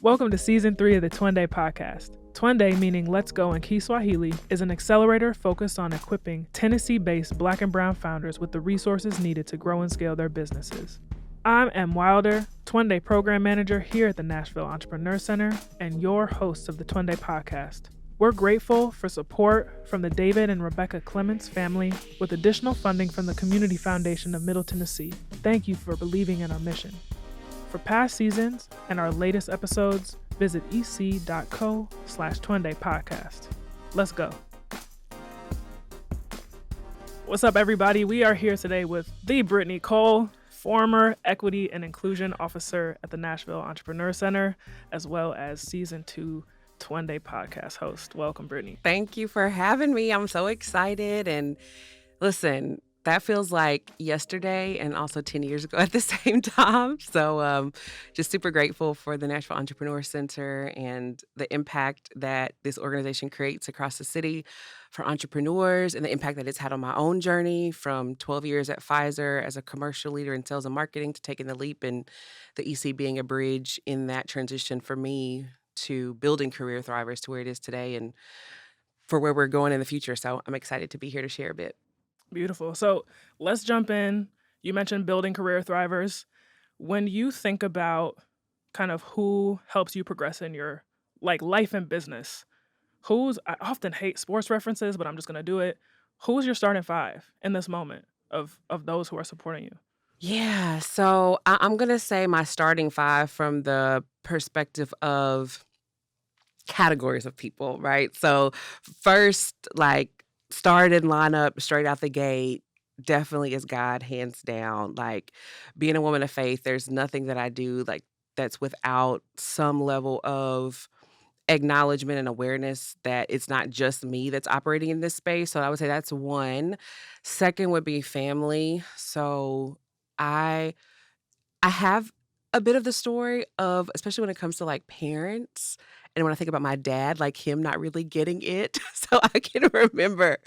Welcome to Season 3 of the Twendé podcast. Twendé, meaning let's go in Kiswahili, is an accelerator focused on equipping Tennessee-based Black and Brown founders with the resources needed to grow and scale their businesses. I'm M. Wilder, Twendé Program Manager here at the Nashville Entrepreneur Center, and your host of the Twendé podcast. We're grateful for support from the David and Rebecca Clements family with additional funding from the Community Foundation of Middle Tennessee. Thank you for believing in our mission. For past seasons and our latest episodes, visit ec.co/Twendé podcast. Let's go. What's up, everybody? We are here today with the Brittany Cole, former Equity and Inclusion Officer at the Nashville Entrepreneur Center, as well as Season 2 Twendé podcast host. Welcome, Brittany. Thank you for having me. I'm so excited. And listen, that feels like yesterday and also 10 years ago at the same time. So just super grateful for the Nashville Entrepreneur Center and the impact that this organization creates across the city for entrepreneurs and the impact that it's had on my own journey from 12 years at Pfizer as a commercial leader in sales and marketing to taking the leap and the EC being a bridge in that transition for me to building Career Thrivers to where it is today and for where we're going in the future. So I'm excited to be here to share a bit. Beautiful. So let's jump in. You mentioned building Career Thrivers. When you think about kind of who helps you progress in your life and business, I often hate sports references, but I'm just going to do it. Who's your starting five in this moment of those who are supporting you? Yeah, so I'm going to say my starting five from the perspective of categories of people, right? So first, start and line up straight out the gate definitely is God, hands down. Being a woman of faith, there's nothing that I do that's without some level of acknowledgement and awareness that it's not just me that's operating in this space. So I would say that's one. Second would be family. So I have a bit of the story of, especially when it comes to parents, and when I think about my dad, him not really getting it. So I can remember,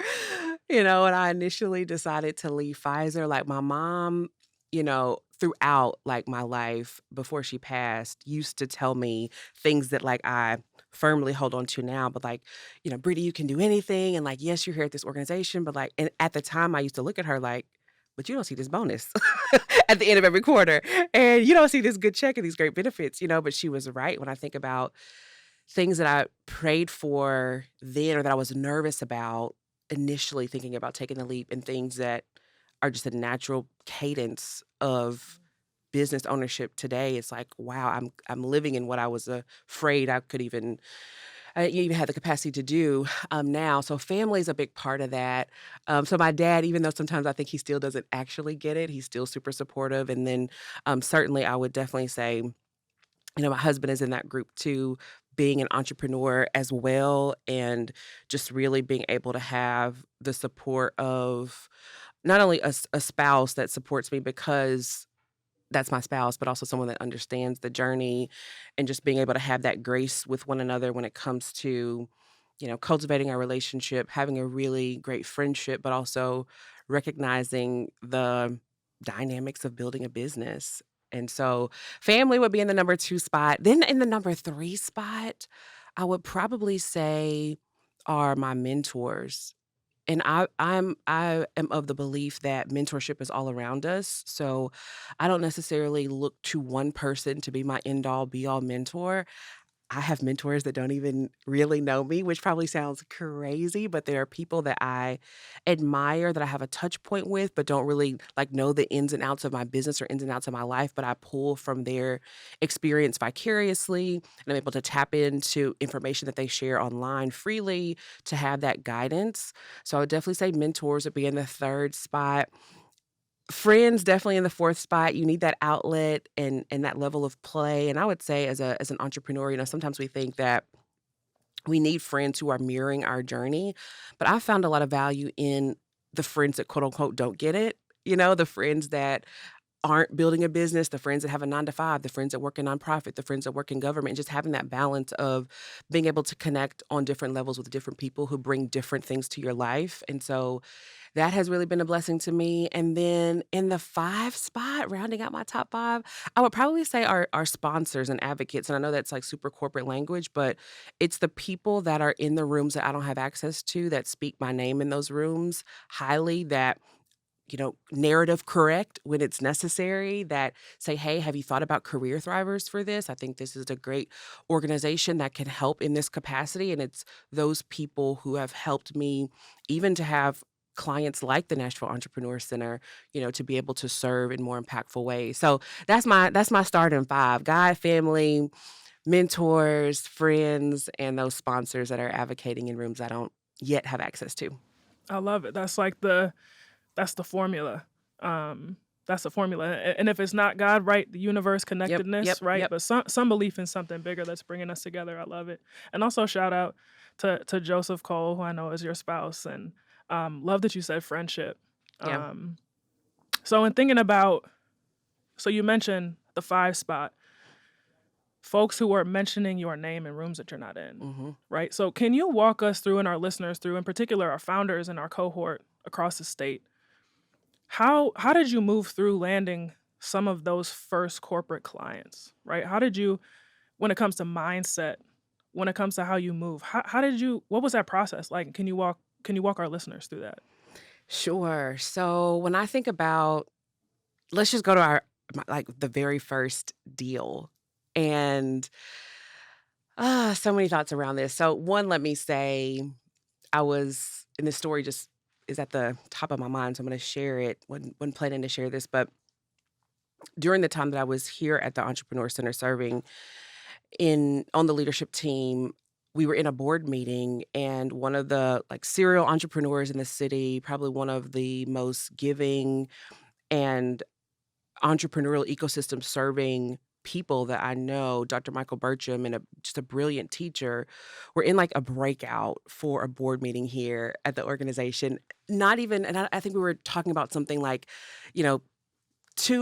when I initially decided to leave Pfizer, my mom, throughout my life before she passed, used to tell me things that I firmly hold on to now, but Brittany, you can do anything. And yes, you're here at this organization, but and at the time I used to look at her but you don't see this bonus at the end of every quarter. And you don't see this good check and these great benefits, but she was right when I think about things that I prayed for then or that I was nervous about initially thinking about taking the leap and things that are just a natural cadence of business ownership today. It's wow, I'm living in what I was afraid I could even had the capacity to do now. So family is a big part of that. So my dad, even though sometimes I think he still doesn't actually get it, he's still super supportive. And then certainly I would definitely say, my husband is in that group too, being an entrepreneur as well, and just really being able to have the support of not only a spouse that supports me because that's my spouse, but also someone that understands the journey and just being able to have that grace with one another when it comes to, cultivating our relationship, having a really great friendship, but also recognizing the dynamics of building a business. And so family would be in the number 2 spot. Then in the number 3 spot, I would probably say are my mentors. And I am of the belief that mentorship is all around us. So I don't necessarily look to one person to be my end-all, be-all mentor. I have mentors that don't even really know me, which probably sounds crazy, but there are people that I admire, that I have a touch point with, but don't really know the ins and outs of my business or ins and outs of my life. But I pull from their experience vicariously, and I'm able to tap into information that they share online freely to have that guidance. So I would definitely say mentors would be in the 3rd spot. Friends definitely in the 4th spot. You need that outlet and that level of play. And I would say as an entrepreneur, sometimes we think that we need friends who are mirroring our journey, but I found a lot of value in the friends that quote unquote don't get it. The friends that aren't building a business, the friends that have a 9 to 5, the friends that work in nonprofit, the friends that work in government, and just having that balance of being able to connect on different levels with different people who bring different things to your life. And so that has really been a blessing to me. And then in the 5 spot, rounding out my top 5, I would probably say our sponsors and advocates. And I know that's like super corporate language, but it's the people that are in the rooms that I don't have access to that speak my name in those rooms highly, that narrative correct when it's necessary, that say, hey, have you thought about Career Thrivers for this? I think this is a great organization that can help in this capacity. And it's those people who have helped me even to have clients like the Nashville Entrepreneur Center, to be able to serve in more impactful ways. So that's my starting 5: God, family, mentors, friends, and those sponsors that are advocating in rooms I don't yet have access to. I love it. That's like that's the formula. That's the formula. And if it's not God, right, the universe, connectedness, right? Yep. But some belief in something bigger that's bringing us together. I love it. And also shout out to Joseph Cole, who I know is your spouse, and love that you said friendship. Yeah. So in thinking about, so you mentioned the 5 spot, folks who are mentioning your name in rooms that you're not in, right? So can you walk us through, and our listeners through, in particular our founders in our cohort across the state, how did you move through landing some of those first corporate clients, right? How did you, when it comes to mindset, when it comes to how you move, what was that process like? Can you walk our listeners through that? Sure. So when I think about, let's just go to the very first deal. And so many thoughts around this. So one, let me say, and this story just is at the top of my mind, so I'm going to share it. Wasn't planning to share this, but during the time that I was here at the Entrepreneur Center serving on the leadership team, we were in a board meeting, and one of the serial entrepreneurs in the city, probably one of the most giving and entrepreneurial ecosystem serving people that I know, Dr. Michael Burcham, and just a brilliant teacher, were in a breakout for a board meeting here at the organization. Not even, and I think we were talking about something 2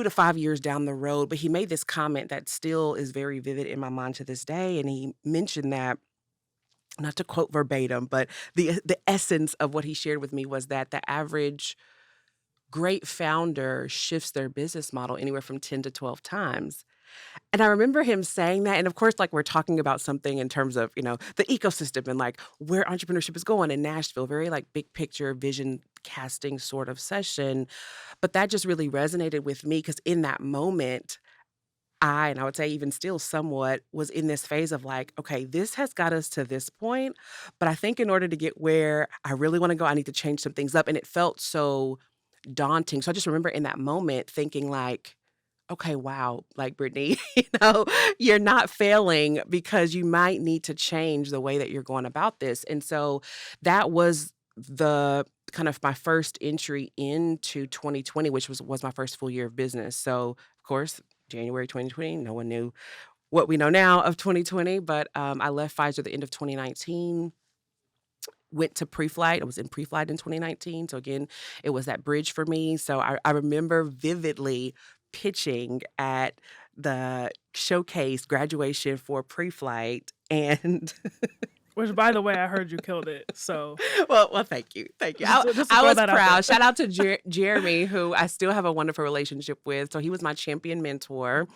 to 5 years down the road, but he made this comment that still is very vivid in my mind to this day. And he mentioned that, not to quote verbatim, but the essence of what he shared with me was that the average great founder shifts their business model anywhere from 10 to 12 times. And I remember him saying that. And of course, we're talking about something in terms of, the ecosystem and where entrepreneurship is going in Nashville, very big picture vision casting sort of session. But that just really resonated with me because in that moment, and I would say even still somewhat, was in this phase of okay, this has got us to this point, but I think in order to get where I really want to go, I need to change some things up. And it felt so daunting. So I just remember in that moment thinking okay, wow, Brittany, you're not failing because you might need to change the way that you're going about this. And so that was the kind of my first entry into 2020, which was my first full year of business. So of course, January 2020, no one knew what we know now of 2020, but I left Pfizer at the end of 2019. Went to pre-flight. I was in pre-flight in 2019. So again, it was that bridge for me. So I remember vividly pitching at the showcase graduation for pre-flight, and Which, by the way, I heard you killed it. So well, thank you. I was proud. Shout out to Jeremy, who I still have a wonderful relationship with. So he was my champion mentor,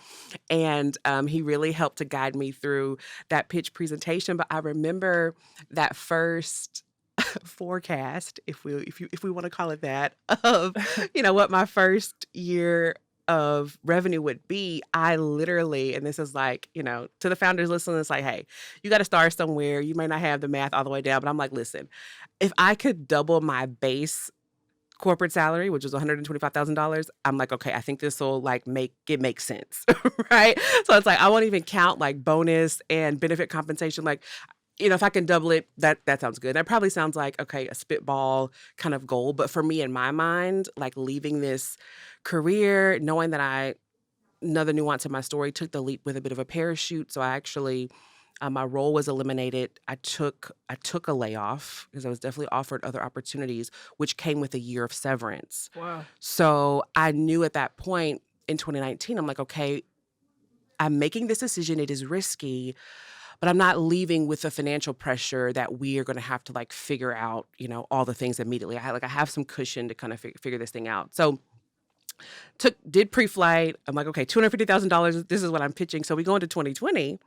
and he really helped to guide me through that pitch presentation. But I remember that first forecast, if we want to call it that, of what my first year of revenue would be. I literally, and this is to the founders listening, it's hey, you got to start somewhere. You may not have the math all the way down, but I'm listen, if I could double my base corporate salary, which was $125,000, I'm okay, I think this will make sense, right? So it's I won't even count bonus and benefit compensation. If I can double it, that sounds good. That probably sounds okay, a spitball kind of goal. But for me, in my mind, leaving this career, knowing that another nuance of my story, took the leap with a bit of a parachute. So I actually, my role was eliminated. I took a layoff because I was definitely offered other opportunities, which came with a year of severance. Wow. So I knew at that point, in 2019, I'm like, okay, I'm making this decision. It is risky, but I'm not leaving with the financial pressure that we are going to have to like figure out, all the things immediately. I have some cushion to kind of figure this thing out. So did pre-flight. I'm like, okay, $250,000. This is what I'm pitching. So we go into 2020,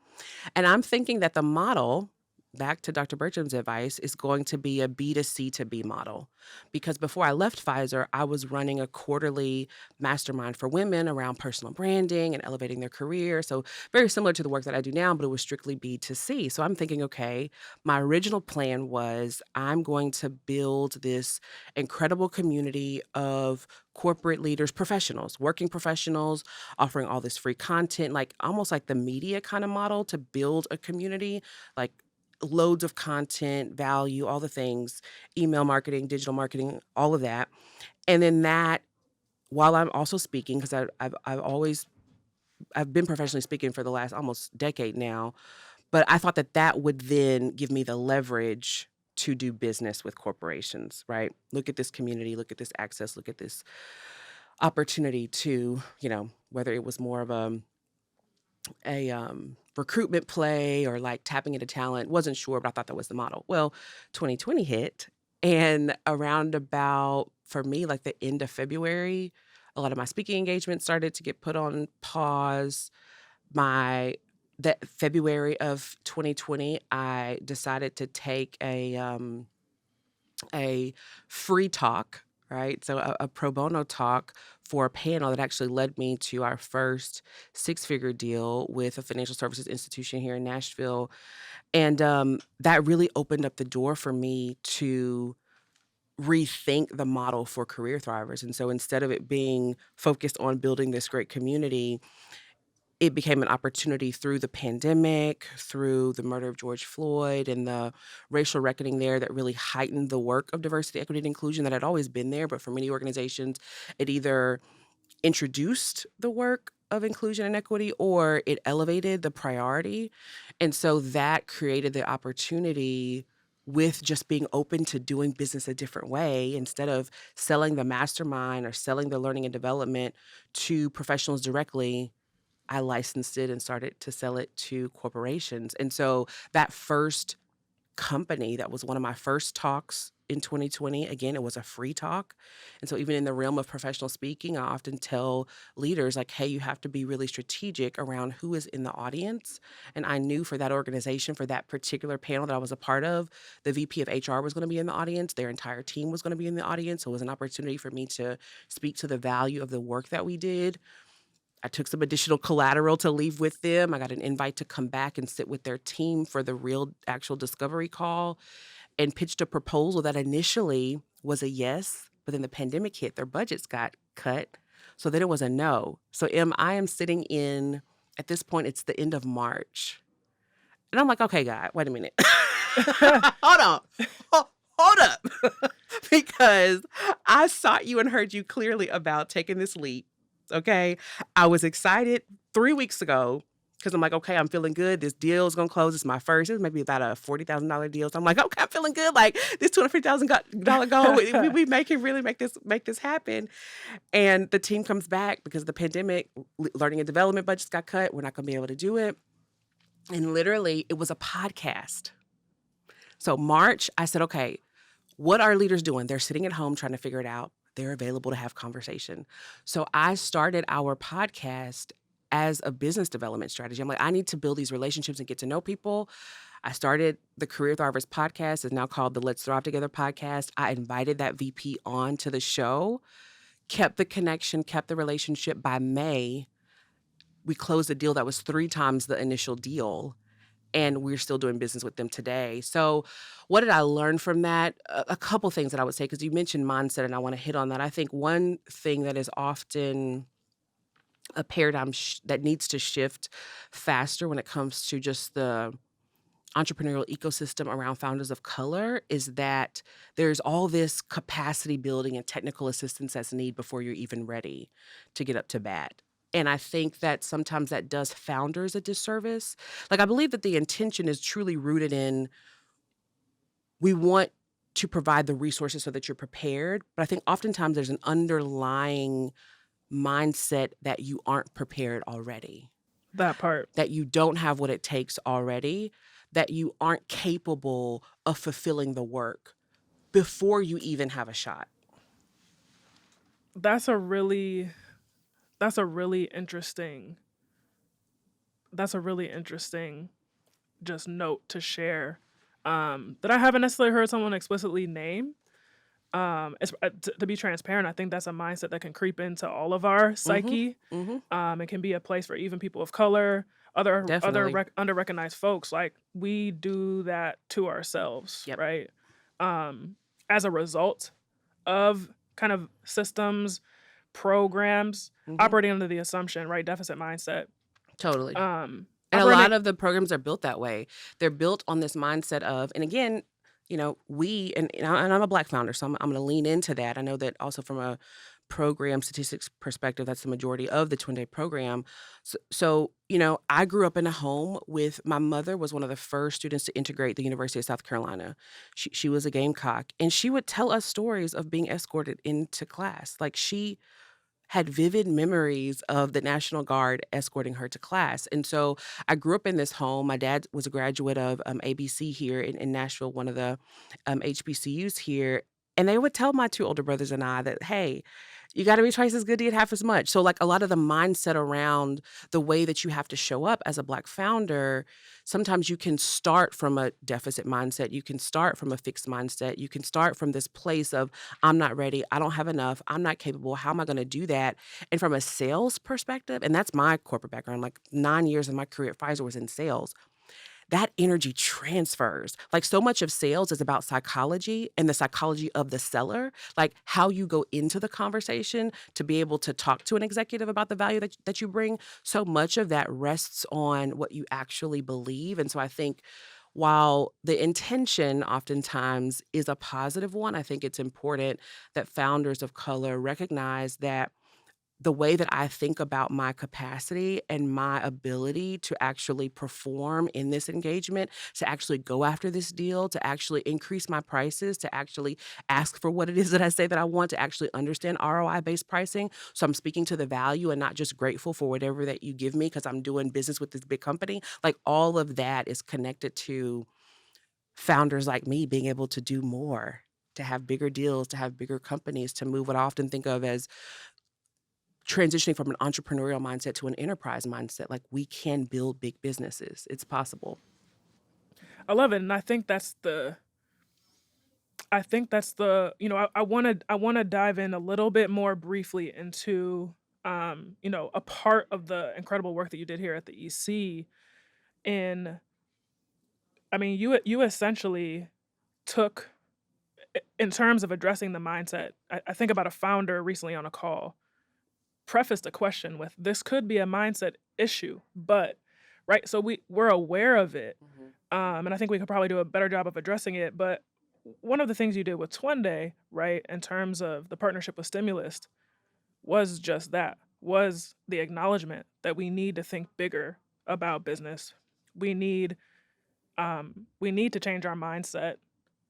and I'm thinking that the model, back to Dr. Bertram's advice, is going to be a B2C to B model. Because before I left Pfizer, I was running a quarterly mastermind for women around personal branding and elevating their career. So very similar to the work that I do now, but it was strictly B2C. So I'm thinking, okay, my original plan was I'm going to build this incredible community of corporate leaders, professionals, working professionals, offering all this free content, like almost like the media kind of model to build a community, like loads of content, value, all the things, email marketing, digital marketing, all of that. And then that, while I'm also speaking, because I've been professionally speaking for the last almost decade now, but I thought that would then give me the leverage to do business with corporations, right? Look at this community, look at this access, look at this opportunity to, whether it was more of a recruitment play or like tapping into talent, wasn't sure, but I thought that was the model. Well, 2020 hit, and around about, for me, like the end of February, a lot of my speaking engagements started to get put on pause. That February of 2020, I decided to take a free talk, right? So a pro bono talk for a panel that actually led me to our first six-figure deal with a financial services institution here in Nashville. And that really opened up the door for me to rethink the model for career thrivers. And so instead of it being focused on building this great community, it became an opportunity through the pandemic, through the murder of George Floyd and the racial reckoning there that really heightened the work of diversity, equity, and inclusion that had always been there. But for many organizations, it either introduced the work of inclusion and equity or it elevated the priority. And so that created the opportunity with just being open to doing business a different way. Instead of selling the mastermind or selling the learning and development to professionals directly, I licensed it and started to sell it to corporations. And so that first company, that was one of my first talks in 2020. Again, it was a free talk. And so even in the realm of professional speaking, I often tell leaders like, hey, you have to be really strategic around who is in the audience. And I knew for that organization, for that particular panel that I was a part of, the VP of HR was going to be in the audience. Their entire team was going to be in the audience. So it was an opportunity for me to speak to the value of the work that we did. I took some additional collateral to leave with them. I got an invite to come back and sit with their team for the real actual discovery call and pitched a proposal that initially was a yes, but then the pandemic hit, their budgets got cut. So then it was a no. So I am sitting at this point, it's the end of March. And I'm like, okay, God, wait a minute. Hold on. Hold up. Because I sought you and heard you clearly about taking this leap. Okay. I was excited 3 weeks ago because I'm like, okay, I'm feeling good. This deal is going to close. It's my first. It was maybe about a $40,000 deal. So I'm like, okay, I'm feeling good. Like this $250,000 goal, we can really make this happen. And the team comes back because of the pandemic, learning and development budgets got cut. We're not going to be able to do it. And literally it was a podcast. So March, I said, okay, what are leaders doing? They're sitting at home trying to figure it out. They're available to have conversation. So I started our podcast as a business development strategy. I'm like, I need to build these relationships and get to know people. I started the Career Thrivers podcast. It's now called the Let's Thrive Together podcast. I invited that VP on to the show, kept the connection, kept the relationship. By May, we closed a deal that was 3 times the initial deal. And we're still doing business with them today. So what did I learn from that? A couple things that I would say, because you mentioned mindset, and I want to hit on that. I think one thing that is often a paradigm that needs to shift faster when it comes to just the entrepreneurial ecosystem around founders of color is that there's all this capacity building and technical assistance that's needed before you're even ready to get up to bat. And I think that sometimes that does founders a disservice. Like, I believe that the intention is truly rooted in we want to provide the resources so that you're prepared. But I think oftentimes there's an underlying mindset that you aren't prepared already, That part. that you don't have what it takes already, that you aren't capable of fulfilling the work before you even have a shot. That's a really that's a really interesting that's a really interesting just note to share, that I haven't necessarily heard someone explicitly name. To be transparent, I think that's a mindset that can creep into all of our Mhm. psyche. Mhm. It can be a place for even people of color, other Definitely. under recognized folks. Like we do that to ourselves, Yep. right? Um, as a result of kind of systems, programs Mhm. operating under the assumption, right? Deficit mindset. Totally. And a Operating. lot of the programs are built that way. They're built on this mindset of, and again, we and I'm a Black founder, so I'm going to lean into that. I know that also from a program statistics perspective, that's the majority of the Twendé program. So, I grew up in a home with my mother was one of the first students to integrate the University of South Carolina. She was a Gamecock, and she would tell us stories of being escorted into class. Like she had vivid memories of the National Guard escorting her to class. And so I grew up in this home. My dad was a graduate of ABC here in Nashville, one of the HBCUs here. And they would tell my two older brothers and I that, hey, you got to be twice as good to get half as much. So, like, a lot of the mindset around the way that you have to show up as a Black founder, sometimes you can start from a deficit mindset. You can start from a fixed mindset. You can start from this place of, I'm not ready. I don't have enough. I'm not capable. How am I going to do that? And from a sales perspective, and that's my corporate background, like 9 years of my career at Pfizer was in sales, that energy transfers. Like so much of sales is about psychology and the psychology of the seller, like how you go into the conversation to be able to talk to an executive about the value that you bring. So much of that rests on what you actually believe. And so I think while the intention oftentimes is a positive one, I think it's important that founders of color recognize that the way that I think about my capacity and my ability to actually perform in this engagement, to actually go after this deal, to actually increase my prices, to actually ask for what it is that I say that I want, to actually understand ROI-based pricing. So I'm speaking to the value and not just grateful for whatever that you give me because I'm doing business with this big company. Like all of that is connected to founders like me being able to do more, to have bigger deals, to have bigger companies, to move what I often think of as transitioning from an entrepreneurial mindset to an enterprise mindset. Like we can build big businesses. It's possible. I love it, and I think that's the dive in a little bit more briefly into a part of the incredible work that you did here at the EC. In I mean, you essentially took in terms of addressing the mindset. I think about a founder recently on a call prefaced a question with, "This could be a mindset issue," but right, so we're aware of it, Mhm. and I think we could probably do a better job of addressing it. But one of the things you did with Twende, right, in terms of the partnership with Stimulus, was just that, was the acknowledgement that we need to think bigger about business. We need we need to change our mindset,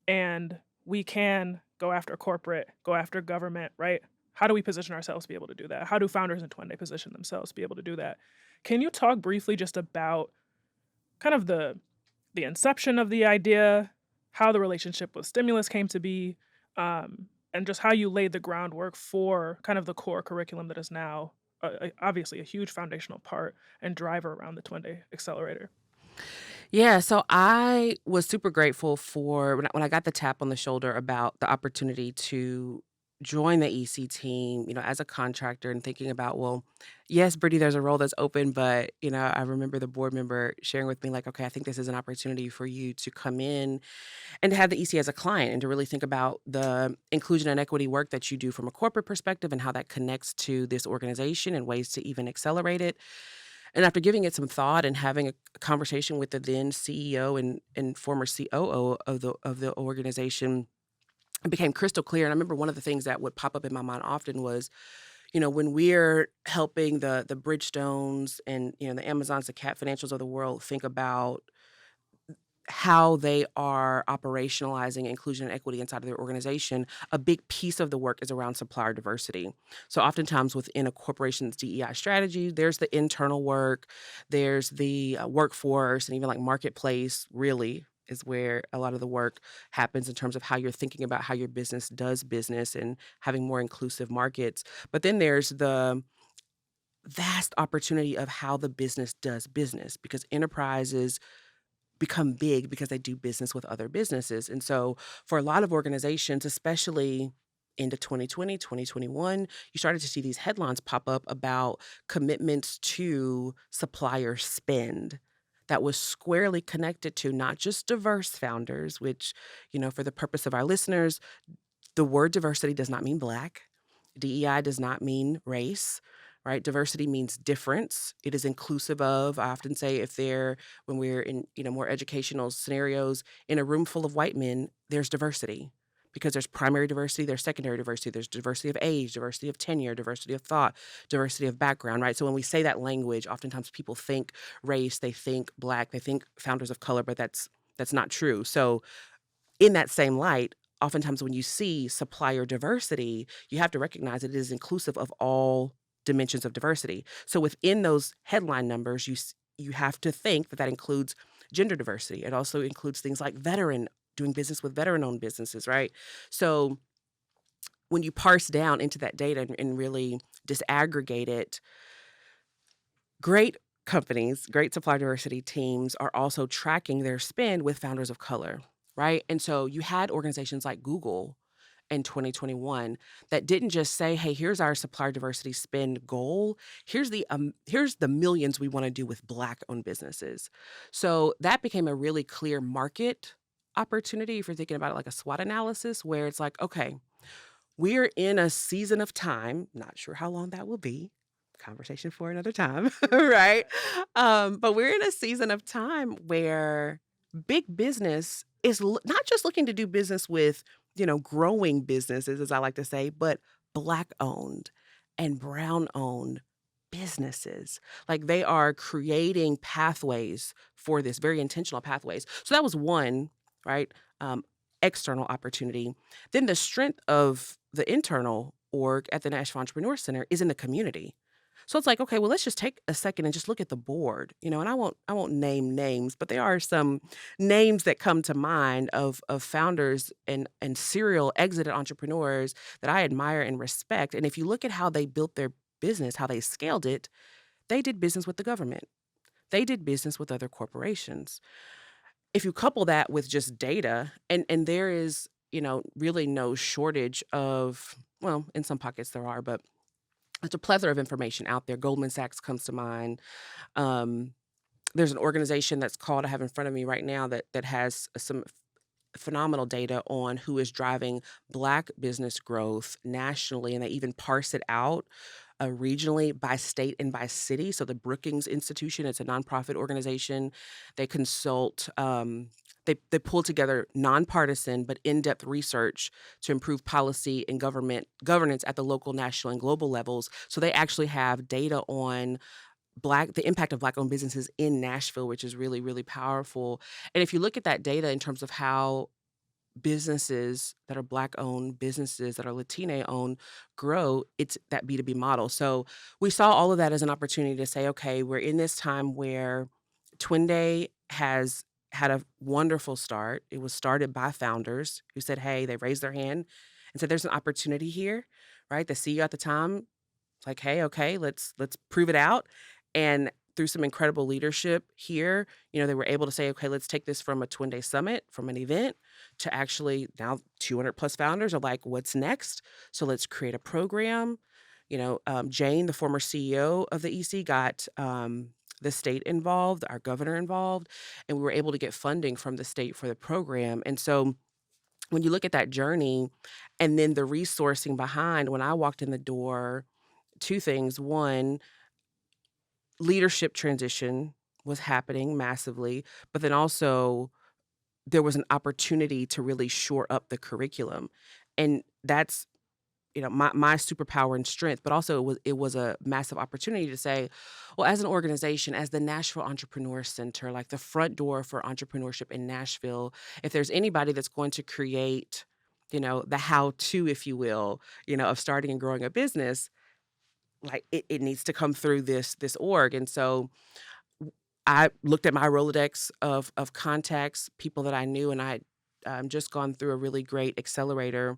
and we can go after corporate, go after government, right? How do we position ourselves to be able to do that? How do founders in Twende position themselves to be able to do that? Can you talk briefly just about kind of the inception of the idea, how the relationship with Stimulus came to be, and just how you laid the groundwork for kind of the core curriculum that is now obviously a huge foundational part and driver around the Twende Accelerator? Yeah, so I was super grateful for when I got the tap on the shoulder about the opportunity to join the EC team, as a contractor and thinking about, well, yes, Brittany, there's a role that's open, but, I remember the board member sharing with me, like, okay, I think this is an opportunity for you to come in and to have the EC as a client and to really think about the inclusion and equity work that you do from a corporate perspective and how that connects to this organization and ways to even accelerate it. And after giving it some thought and having a conversation with the then CEO and former COO of the organization, it became crystal clear. And I remember one of the things that would pop up in my mind often was, when we're helping the Bridgestones and the Amazons, the Cat Financials of the world think about how they are operationalizing inclusion and equity inside of their organization, a big piece of the work is around supplier diversity. So oftentimes within a corporation's DEI strategy, there's the internal work, there's the workforce, and even like marketplace really is where a lot of the work happens in terms of how you're thinking about how your business does business and having more inclusive markets. But then there's the vast opportunity of how the business does business, because enterprises become big because they do business with other businesses. And so for a lot of organizations, especially into 2020, 2021, you started to see these headlines pop up about commitments to supplier spend that was squarely connected to not just diverse founders, which, for the purpose of our listeners, the word diversity does not mean Black. DEI does not mean race, right? Diversity means difference. It is inclusive of, I often say, when we're in, more educational scenarios, in a room full of white men, there's diversity because there's primary diversity, there's secondary diversity, there's diversity of age, diversity of tenure, diversity of thought, diversity of background, right? So when we say that language, oftentimes people think race, they think Black, they think founders of color, but that's not true. So in that same light, oftentimes when you see supplier diversity, you have to recognize that it is inclusive of all dimensions of diversity. So within those headline numbers, you have to think that includes gender diversity. It also includes things like doing business with veteran-owned businesses, right? So when you parse down into that data and really disaggregate it, great companies, great supplier diversity teams are also tracking their spend with founders of color, right? And so you had organizations like Google in 2021 that didn't just say, "Hey, here's our supplier diversity spend goal. Here's the millions we want to do with Black-owned businesses." So that became a really clear market opportunity if you're thinking about it like a SWOT analysis, where it's like, okay, we're in a season of time, not sure how long that will be, conversation for another time, right? But we're in a season of time where big business is not just looking to do business with, growing businesses, as I like to say, but Black owned and brown owned businesses. Like they are creating pathways for this, very intentional pathways. So that was one, right? External opportunity. Then the strength of the internal org at the Nashville Entrepreneur Center is in the community. So it's like, okay, well, let's just take a second and just look at the board, and I won't name names, but there are some names that come to mind of founders and serial exited entrepreneurs that I admire and respect. And if you look at how they built their business, how they scaled it, they did business with the government. They did business with other corporations. If you couple that with just data, and there is, really no shortage of, well, in some pockets there are, but it's a plethora of information out there. Goldman Sachs comes to mind. There's an organization that's called, I have in front of me right now, that has some phenomenal data on who is driving Black business growth nationally, and they even parse it out regionally by state and by city. So the Brookings Institution, it's a nonprofit organization. They consult. They pull together nonpartisan but in-depth research to improve policy and governance at the local, national, and global levels. So they actually have data on the impact of Black-owned businesses in Nashville, which is really, really powerful. And if you look at that data in terms of how businesses that are Black-owned, businesses that are Latina-owned grow, it's that B2B model. So we saw all of that as an opportunity to say, okay, we're in this time where Twendé has had a wonderful start. It was started by founders who said, hey, they raised their hand and said, there's an opportunity here, right? The CEO at the time, it's like, hey, okay, let's prove it out. And through some incredible leadership here, they were able to say, okay, let's take this from a Twendé summit, from an event, to actually now 200 plus founders are like, what's next? So let's create a program. Jane, the former CEO of the EC, got the state involved, our governor involved, and we were able to get funding from the state for the program. And so when you look at that journey and then the resourcing behind, when I walked in the door, two things. One, leadership transition was happening massively, but then also there was an opportunity to really shore up the curriculum. And that's my superpower and strength, but also it was a massive opportunity to say, well, as an organization, as the Nashville Entrepreneur Center, like the front door for entrepreneurship in Nashville, if there's anybody that's going to create, the how-to, if you will, of starting and growing a business, like it needs to come through this org. And so I looked at my Rolodex of contacts, people that I knew, and I just gone through a really great accelerator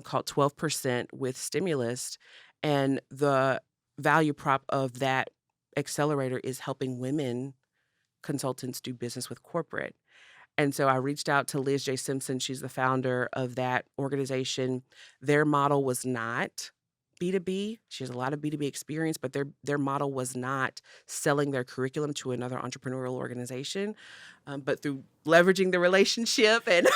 called 12% with Stimulus. And the value prop of that accelerator is helping women consultants do business with corporate. And so I reached out to Liz J. Simpson. She's the founder of that organization. Their model was not B2B. She has a lot of B2B experience, but their model was not selling their curriculum to another entrepreneurial organization, but through leveraging the relationship and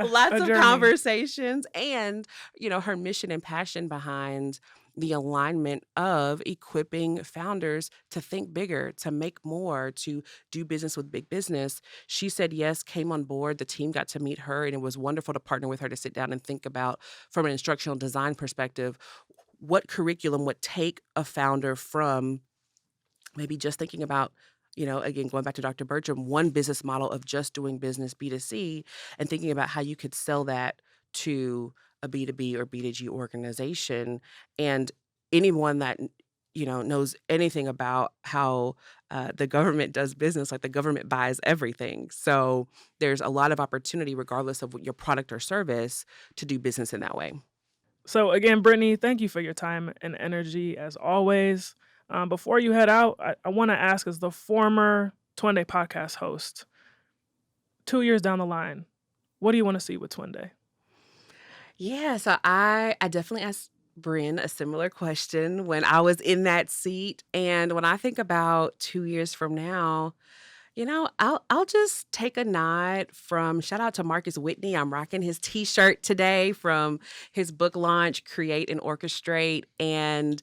lots of conversations and, her mission and passion behind the alignment of equipping founders to think bigger, to make more, to do business with big business. She said yes, came on board. The team got to meet her, and it was wonderful to partner with her to sit down and think about, from an instructional design perspective, what curriculum would take a founder from maybe just thinking about, again, going back to Dr. Bertram, one business model of just doing business B2C, and thinking about how you could sell that to a B2B or B2G organization. And anyone that knows anything about how the government does business, like the government buys everything. So there's a lot of opportunity, regardless of what your product or service, to do business in that way. So again, Brittany, thank you for your time and energy as always. Before you head out, I want to ask, as the former Twendé podcast host, 2 years down the line, what do you want to see with Twendé? Yeah, so I definitely asked Bryn a similar question when I was in that seat. And when I think about 2 years from now, I'll just take a nod from, shout out to Marcus Whitney. I'm rocking his t-shirt today from his book launch, Create and Orchestrate. And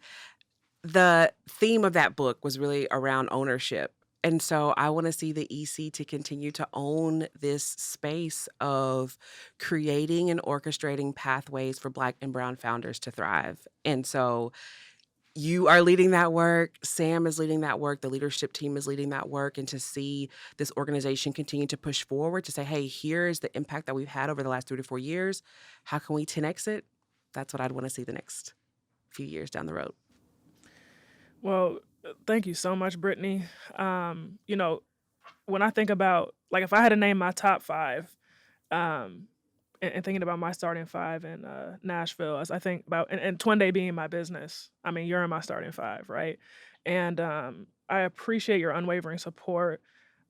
the theme of that book was really around ownership. And so I want to see the EC to continue to own this space of creating and orchestrating pathways for Black and Brown founders to thrive. And so you are leading that work. Sam is leading that work. The leadership team is leading that work. And to see this organization continue to push forward, to say, hey, here's the impact that we've had over the last 3 to 4 years. How can we 10X it? That's what I'd want to see the next few years down the road. Well, thank you so much, Brittany. When I think about, like, if I had to name my top 5, and thinking about my starting 5 in Nashville, as I think about, and Twendé being my business, I mean, you're in my starting 5, right? And I appreciate your unwavering support.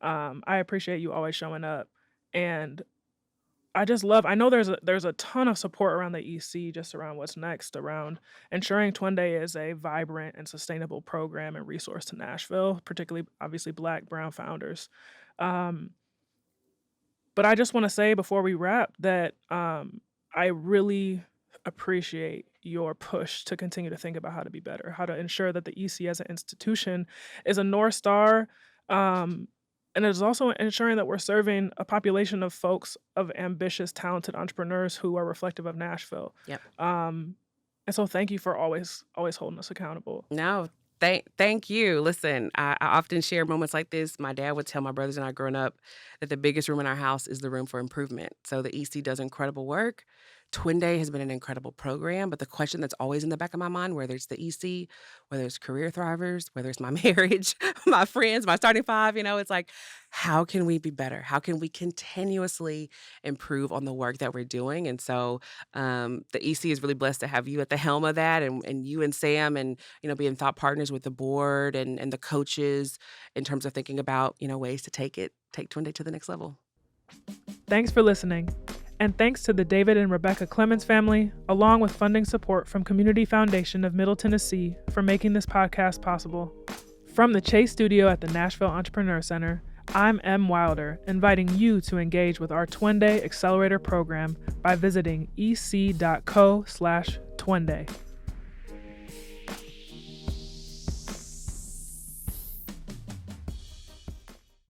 I appreciate you always showing up. And I know there's a ton of support around the EC, just around what's next, around ensuring Twendé is a vibrant and sustainable program and resource to Nashville, particularly, obviously, Black, Brown founders. But I just want to say before we wrap that I really appreciate your push to continue to think about how to be better, how to ensure that the EC as an institution is a North Star. And it's also ensuring that we're serving a population of folks, of ambitious, talented entrepreneurs who are reflective of Nashville. Yep. And so thank you for always holding us accountable. No, thank you. Listen, I often share moments like this. My dad would tell my brothers and I growing up that the biggest room in our house is the room for improvement. So the EC does incredible work. Twendé has been an incredible program, but the question that's always in the back of my mind, whether it's the EC, whether it's Career Thrivers, whether it's my marriage, my friends, my starting 5, it's like, how can we be better? How can we continuously improve on the work that we're doing? And so the EC is really blessed to have you at the helm of that, and you and Sam, and being thought partners with the board and the coaches in terms of thinking about ways to take Twendé to the next level. Thanks for listening. And thanks to the David and Rebecca Clemens family, along with funding support from Community Foundation of Middle Tennessee, for making this podcast possible. From the Chase Studio at the Nashville Entrepreneur Center, I'm M. Wilder, inviting you to engage with our Twendé Accelerator program by visiting ec.co/Twendé.